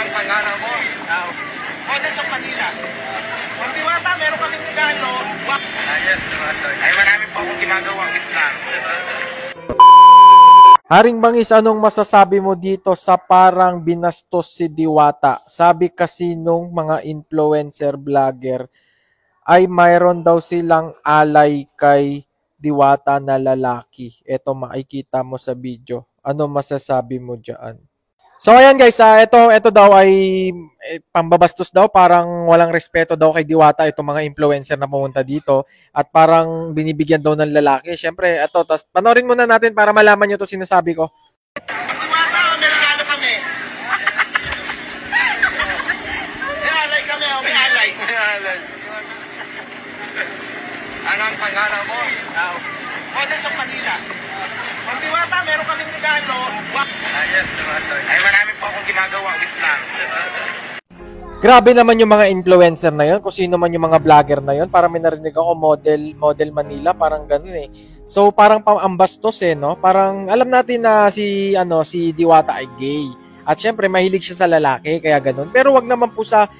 ang pangalan ko? Models of Manila. Kung Diwata, meron kaming regalo. Yes, Diwata. Ay, marami po akong ginagawang Islam. Haring Bangis, anong masasabi mo dito sa parang binastos si Diwata? Sabi kasi nung mga influencer vlogger ay mayroon daw silang alay kay Diwata na lalaki. Ito makikita mo sa video. Ano masasabi mo dyan? So ayan guys, ito daw ay pambabastos daw, parang walang respeto daw kay Diwata itong mga influencer na pumunta dito at parang binibigyan daw ng lalaki. Syempre, ito, tas panorin muna natin para malaman niyo 'to sinasabi ko. Diwata, may regalo kami. May alay kami, may alay. Ano ang pangalan ko? Models of Manila. Kung Diwata, meron kaming regalo. Yes, Diwata. Ay, marami po akong ginagawang Islam. Grabe naman yung mga influencer na yun, kung sino man yung mga vlogger na yun. Parang may narinig ako, model Manila, parang ganun eh. So parang pang-ambastos eh, no? Parang alam natin na si Diwata ay gay. At syempre mahilig siya sa lalaki, kaya ganun. Pero wag naman po sa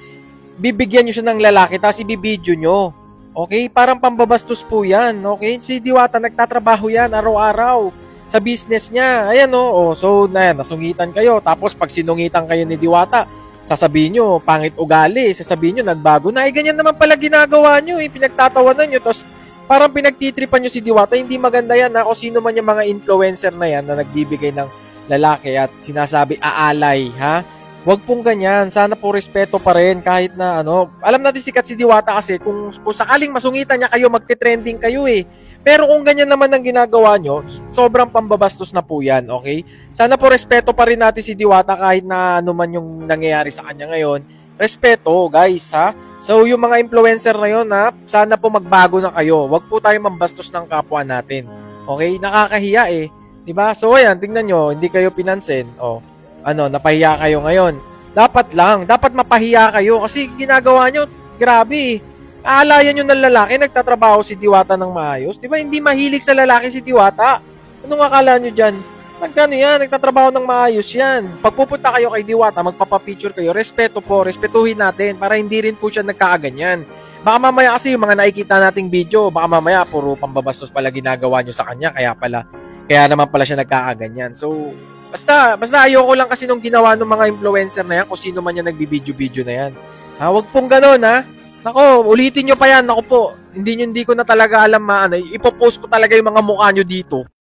bibigyan niyo siya ng lalaki tapos ibibidyo nyo. Okay? Parang pambabastos po yan. Okay? Si Diwata nagtatrabaho yan araw-araw sa business niya. Ayan o. So, nasungitan kayo. Tapos, pag sinungitan kayo ni Diwata, sasabihin nyo, pangit ugali. Sasabihin nyo, nagbago na. Ganyan naman pala ginagawa nyo. Pinagtatawanan nyo. Tapos, parang pinagtitripan nyo si Diwata. Hindi maganda yan. O sino man yung mga influencer na yan na nagbibigay ng lalaki at sinasabi, aalay. Ha? Wag pong ganyan. Sana po respeto pa rin kahit na Alam natin sikat si Diwata kasi kung sakaling masungitan niya kayo, magte-trending kayo eh. Pero kung ganyan naman ang ginagawa nyo, sobrang pambabastos na po yan, okay? Sana po respeto pa rin natin si Diwata kahit na ano man yung nangyayari sa kanya ngayon. Respeto, guys, ha? So, yung mga influencer na yun, ha? Sana po magbago na kayo. Wag po tayo mambastos ng kapwa natin. Okay? Nakakahiya eh. Diba? So, ayan, tingnan nyo, hindi kayo pinansin. Napahiya kayo ngayon. Dapat mapahiya kayo kasi ginagawa nyo, grabe. Aalayan nyo ng lalaki, nagtatrabaho si Diwata ng maayos. Diba, hindi mahilig sa lalaki si Diwata. Anong akala nyo dyan? Nagtatrabaho ng maayos yan. Pag pupunta kayo kay Diwata, magpapapicture kayo, respeto po, respetuhin natin para hindi rin po siya nagkakaganyan. Baka mamaya kasi yung mga nakikita nating video, baka mamaya puro pambabastos pala ginagawa nyo sa kanya, kaya naman pala siya nagkakaganyan. So, Basta ayoko lang kasi nung ginawa ng mga influencer na yan, kung sino man yan nagbibideo-video na yan. Wag pong ganun, ha? Nako, ulitin nyo pa yan. Nako po, hindi ko na talaga alam ipopost ko talaga yung mga mukha nyo dito.